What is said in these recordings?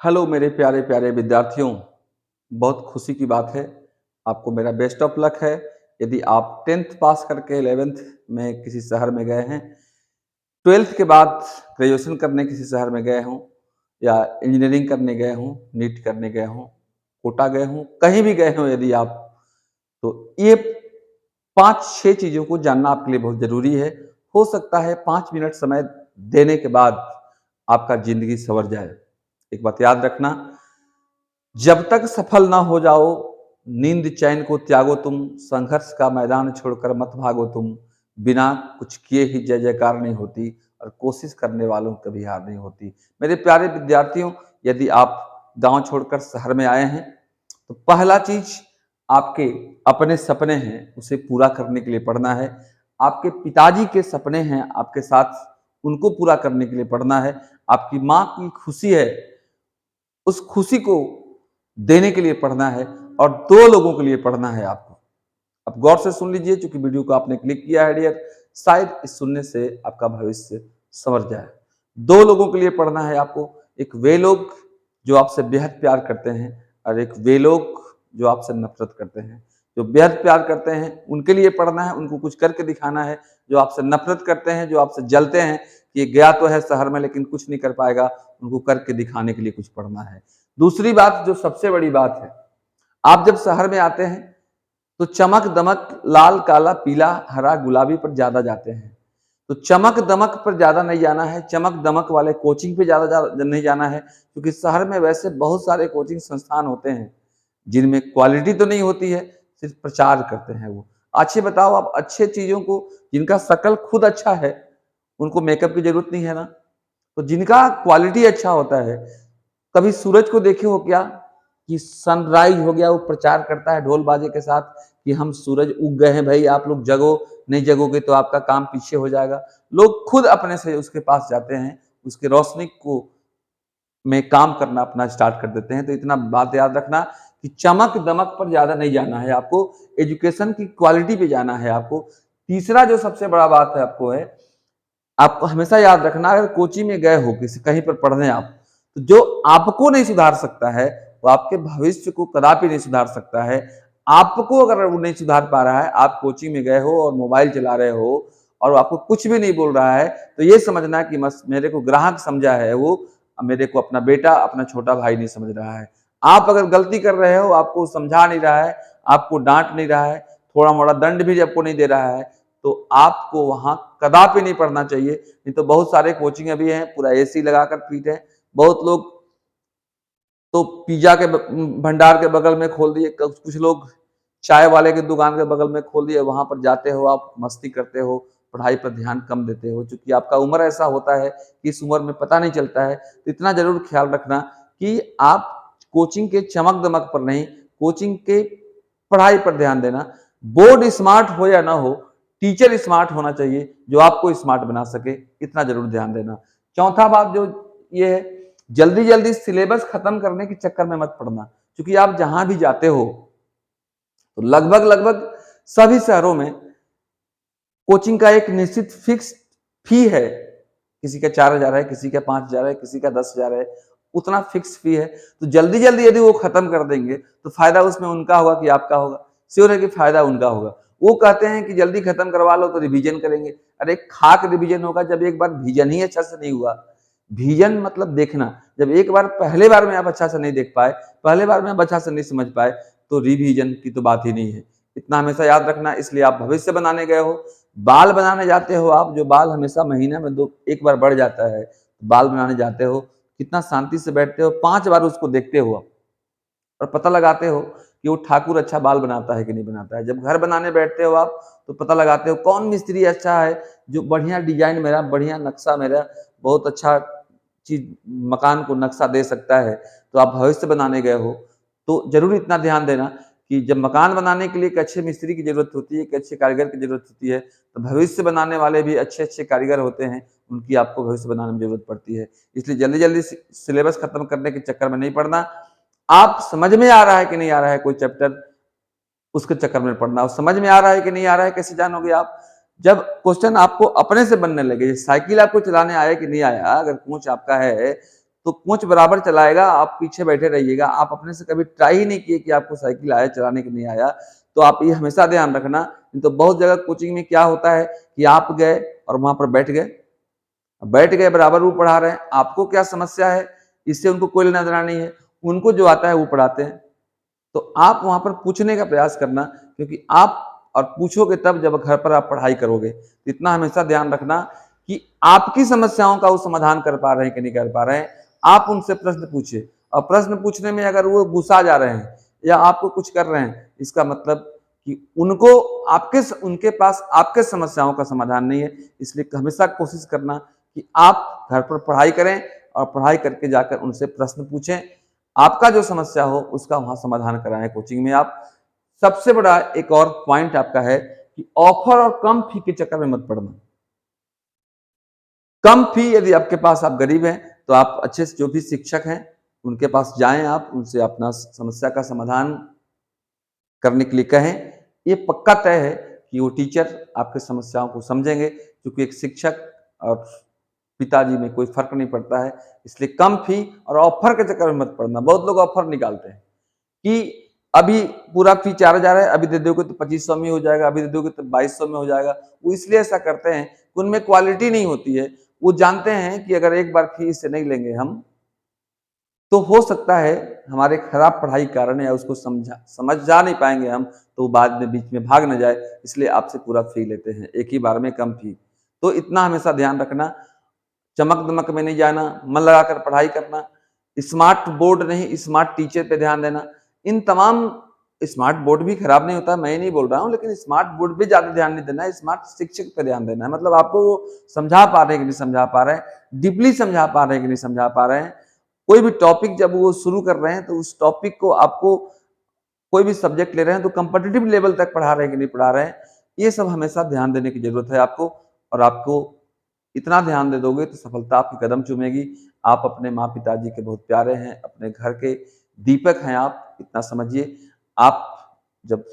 Hello मेरे प्यारे प्यारे विद्यार्थियों, बहुत खुशी की बात है। आपको मेरा बेस्ट ऑफ लक है। यदि आप 10th पास करके 11th में किसी शहर में गए हैं, 12th के बाद ग्रेजुएशन करने किसी शहर में गए हों या इंजीनियरिंग करने गए हों, नीट करने गए हों, कोटा गए हों, कहीं भी गए हों यदि आप, तो ये 5-6 चीज़ों को जानना आपके लिए बहुत ज़रूरी है। हो सकता है 5 मिनट समय देने के बाद आपका ज़िंदगी सँवर जाए। एक बात याद रखना, जब तक सफल ना हो जाओ, नींद चैन को त्यागो तुम, संघर्ष का मैदान छोड़कर मत भागो तुम, बिना कुछ किए ही जय जयकार नहीं होती और कोशिश करने वालों की कभी हार नहीं होती। मेरे प्यारे विद्यार्थियों, यदि आप गांव छोड़कर शहर में आए हैं, तो पहला चीज आपके अपने सपने हैं, उसे पूरा करने के लिए पढ़ना है। आपके पिताजी के सपने हैं आपके साथ, उनको पूरा करने के लिए पढ़ना है। आपकी माँ की खुशी है, उस खुशी को देने के लिए पढ़ना है और 2 लोगों के लिए पढ़ना है आपको। अब गौर से सुन लीजिए, चूंकि वीडियो को आपने क्लिक किया है डियर, शायद इस सुनने से आपका भविष्य संवर जाए। 2 लोगों के लिए पढ़ना है आपको। एक वे लोग जो आपसे बेहद प्यार करते हैं और एक वे लोग जो आपसे नफरत करते हैं। जो बेहद प्यार करते हैं उनके लिए पढ़ना है, उनको कुछ करके दिखाना है। जो आपसे नफरत करते हैं, जो आपसे जलते हैं कि ये गया तो है शहर में लेकिन कुछ नहीं कर पाएगा, उनको करके दिखाने के लिए कुछ पढ़ना है। दूसरी बात जो सबसे बड़ी बात है, आप जब शहर में आते हैं तो चमक दमक लाल काला पीला हरा गुलाबी पर ज्यादा जाते हैं। तो चमक दमक पर ज्यादा नहीं जाना है, चमक दमक वाले कोचिंग पे ज्यादा नहीं जाना है, क्योंकि शहर में वैसे बहुत सारे कोचिंग संस्थान होते हैं जिनमें क्वालिटी तो नहीं होती है, सिर्फ प्रचार करते हैं वो। अच्छे बताओ, आप अच्छे चीजों को, जिनका शकल खुद अच्छा है उनको मेकअप की जरूरत नहीं है ना। तो जिनका क्वालिटी अच्छा होता है, कभी सूरज को देखे हो क्या कि सनराइज हो गया, वो प्रचार करता है ढोल बाजे के साथ कि हम सूरज उग गए हैं भाई, आप लोग जगो, नहीं जगोगे तो आपका काम पीछे हो जाएगा। लोग खुद अपने से उसके पास जाते हैं, उसके रोशनी को में काम करना अपना स्टार्ट कर देते हैं। तो इतना बात याद रखना कि चमक दमक पर ज्यादा नहीं जाना है आपको, एजुकेशन की क्वालिटी पे जाना है आपको। तीसरा जो सबसे बड़ा बात है आपको है, आपको हमेशा याद रखना, अगर कोचिंग में गए हो किसी कहीं पर पढ़ने आप, तो जो आपको नहीं सुधार सकता है वो आपके भविष्य को कदापि नहीं सुधार सकता है। आपको अगर वो नहीं सुधार पा रहा है, आप कोचिंग में गए हो और मोबाइल चला रहे हो और आपको कुछ भी नहीं बोल रहा है, तो ये समझना कि मेरे को ग्राहक समझा है वो, मेरे को अपना बेटा अपना छोटा भाई नहीं समझ रहा है। आप अगर गलती कर रहे हो, आपको समझा नहीं रहा है, आपको डांट नहीं रहा है, थोड़ा मोड़ा दंड भी आपको नहीं दे रहा है, तो आपको वहां कदापि नहीं पढ़ना चाहिए। नहीं तो बहुत सारे कोचिंग अभी हैं पूरा एसी लगाकर पीट है। बहुत लोग तो पिज्जा के भंडार के बगल में खोल दिए, कुछ लोग चाय वाले की दुकान के बगल में खोल दिए, वहां पर जाते हो, आप मस्ती करते हो, पढ़ाई पर ध्यान कम देते हो, क्योंकि आपका उम्र ऐसा होता है कि इस उम्र में पता नहीं चलता है। तो इतना जरूर ख्याल रखना कि आप कोचिंग के चमक दमक पर नहीं, कोचिंग के पढ़ाई पर ध्यान देना। बोर्ड स्मार्ट हो या ना हो, टीचर स्मार्ट होना चाहिए जो आपको स्मार्ट बना सके, इतना जरूर ध्यान देना। चौथा बात जो ये है, जल्दी जल्दी सिलेबस खत्म करने के चक्कर में मत पड़ना, क्योंकि आप जहां भी जाते हो तो लगभग लगभग सभी शहरों में कोचिंग का एक निश्चित फिक्स फी है। किसी का 4,000 है, किसी का 5,000 है, किसी का 10,000 है, उतना फिक्स फी है। तो जल्दी जल्दी यदि वो खत्म कर देंगे तो फायदा उसमें उनका होगा कि आपका होगा? श्योर है कि फायदा उनका होगा। वो कहते हैं कि जल्दी खत्म करवा लो तो रिवीजन करेंगे। अरे खाक रिवीजन होगा जब एक बार विजन ही अच्छा से नहीं हुआ। विजन मतलब देखना। जब एक बार पहले बार में आप अच्छा से नहीं देख पाए, पहले बार में आप अच्छा से नहीं समझ पाए, तो रिवीजन की तो बात ही नहीं है। इतना हमेशा याद रखना। इसलिए आप भविष्य बनाने गए हो, बाल बनाने जाते हो आप, जो बाल हमेशा महीने में दो एक बार बढ़ जाता है, बाल बनाने जाते हो, कितना शांति से बैठते हो, 5 बार उसको देखते हो और पता लगाते हो कि वो ठाकुर अच्छा बाल बनाता है कि नहीं बनाता है। जब घर बनाने बैठते हो आप, तो पता लगाते हो कौन मिस्त्री अच्छा है, जो बढ़िया डिजाइन मेरा, बढ़िया नक्शा मेरा, बहुत अच्छा चीज मकान को नक्शा दे सकता है। तो आप भविष्य बनाने गए हो, तो जरूर इतना ध्यान देना कि जब मकान बनाने के लिए एक अच्छे मिस्त्री की जरूरत होती है, एक अच्छे कारीगर की जरूरत होती है, तो भविष्य बनाने वाले भी अच्छे अच्छे कारीगर होते हैं, उनकी आपको भविष्य बनाने में जरूरत पड़ती है। इसलिए जल्दी जल्दी सिलेबस खत्म करने के चक्कर में नहीं पड़ना। आप समझ में आ रहा है कि नहीं आ रहा है कोई चैप्टर, उसके चक्कर में पढ़ना। और समझ में आ रहा है कि नहीं आ रहा है कैसे जानोगे आप? जब क्वेश्चन आपको अपने से बनने लगे, साइकिल आपको चलाने आया कि नहीं आया, अगर कोच आपका है तो कोच बराबर चलाएगा, आप पीछे बैठे रहिएगा। आप अपने से कभी ट्राई ही नहीं किए कि आपको साइकिल आया चलाने की नहीं आया, तो आप ये हमेशा ध्यान रखना। तो बहुत जगह कोचिंग में क्या होता है कि आप गए और वहां पर बैठ गए बराबर वो पढ़ा रहे हैं, आपको क्या समस्या है इससे उनको कोई लेना देना नहीं है, उनको जो आता है वो पढ़ाते हैं। तो आप वहां पर पूछने का प्रयास करना, क्योंकि आप और पूछोगे तब जब घर पर आप पढ़ाई करोगे। तो इतना हमेशा ध्यान रखना कि आपकी समस्याओं का वो समाधान कर पा रहे हैं कि नहीं कर पा रहे हैं। आप उनसे प्रश्न पूछिए, और प्रश्न पूछने में अगर वो गुस्सा जा रहे हैं या आपको कुछ कर रहे हैं, इसका मतलब कि उनको उनके पास आपके समस्याओं का समाधान नहीं है। इसलिए हमेशा कोशिश करना कि आप घर पर पढ़ाई करें और पढ़ाई करके जाकर उनसे प्रश्न पूछें, आपका जो समस्या हो उसका वहां समाधान कराएं कोचिंग में आप। सबसे बड़ा एक और पॉइंट आपका है कि ऑफर और कम फी के चक्कर में मत पड़ना। कम फी, यदि आपके पास आप गरीब हैं तो आप अच्छे से जो भी शिक्षक हैं उनके पास जाएं, आप उनसे अपना समस्या का समाधान करने के लिए कहें। ये पक्का तय है कि वो टीचर आपकी समस्याओं को समझेंगे, क्योंकि एक शिक्षक और पिताजी में कोई फर्क नहीं पड़ता है। इसलिए कम फी और ऑफर के चक्कर में मत पड़ना। बहुत लोग ऑफर निकालते हैं कि अभी पूरा फी 4000 है, अभी दे दोगे तो 2500 में हो जाएगा, अभी दे दोगे तो 2200 में हो जाएगा। वो इसलिए ऐसा करते हैं कि उनमें क्वालिटी नहीं होती है। वो जानते हैं कि अगर एक बार फी इससे नहीं लेंगे हम, तो हो सकता है हमारे खराब पढ़ाई के कारण या उसको समझ जा नहीं पाएंगे हम, तो वो बाद में बीच में भाग न जाए, इसलिए आपसे पूरा फी लेते हैं, एक ही बार में कम फी। तो इतना हमेशा ध्यान रखना, चमक दमक में नहीं जाना, मन लगाकर पढ़ाई करना, स्मार्ट बोर्ड नहीं स्मार्ट टीचर पे ध्यान देना। इन तमाम, स्मार्ट बोर्ड भी खराब नहीं होता, मैं नहीं बोल रहा हूँ, लेकिन स्मार्ट बोर्ड पे ज्यादा ध्यान नहीं देना है, स्मार्ट शिक्षक पे ध्यान देना है। मतलब आपको वो समझा पा रहे हैं कि नहीं समझा पा रहे हैं, डीपली समझा पा रहे हैं कि नहीं समझा पा रहे हैं। कोई भी टॉपिक जब वो शुरू कर रहे हैं तो उस टॉपिक को आपको, कोई भी सब्जेक्ट ले रहे हैं तो कंपटीटिव लेवल तक पढ़ा रहे हैं कि नहीं पढ़ा रहे हैं, ये सब हमेशा ध्यान देने की जरूरत है आपको। और आपको इतना ध्यान दे दोगे तो सफलता आपकी कदम चूमेगी। आप अपने माँ पिताजी के बहुत प्यारे हैं, अपने घर के दीपक हैं आप, इतना समझिए। आप जब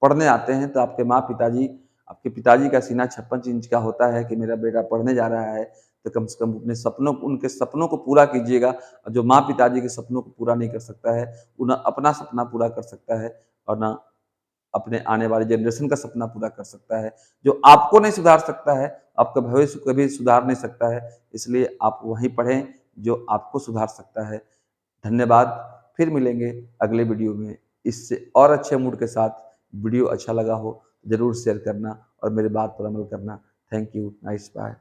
पढ़ने आते हैं तो आपके पिताजी का सीना 56 इंच का होता है कि मेरा बेटा पढ़ने जा रहा है, तो कम से कम उनके सपनों को पूरा कीजिएगा। और जो माँ पिताजी के सपनों को पूरा नहीं कर सकता है, वो ना अपना सपना पूरा कर सकता है और ना अपने आने वाली जनरेशन का सपना पूरा कर सकता है। जो आपको नहीं सुधार सकता है, आपका भविष्य कभी सुधार नहीं सकता है। इसलिए आप वहीं पढ़ें जो आपको सुधार सकता है। धन्यवाद। फिर मिलेंगे अगले वीडियो में इससे और अच्छे मूड के साथ। वीडियो अच्छा लगा हो जरूर शेयर करना और मेरी बात पर अमल करना। Thank you. Nice bye.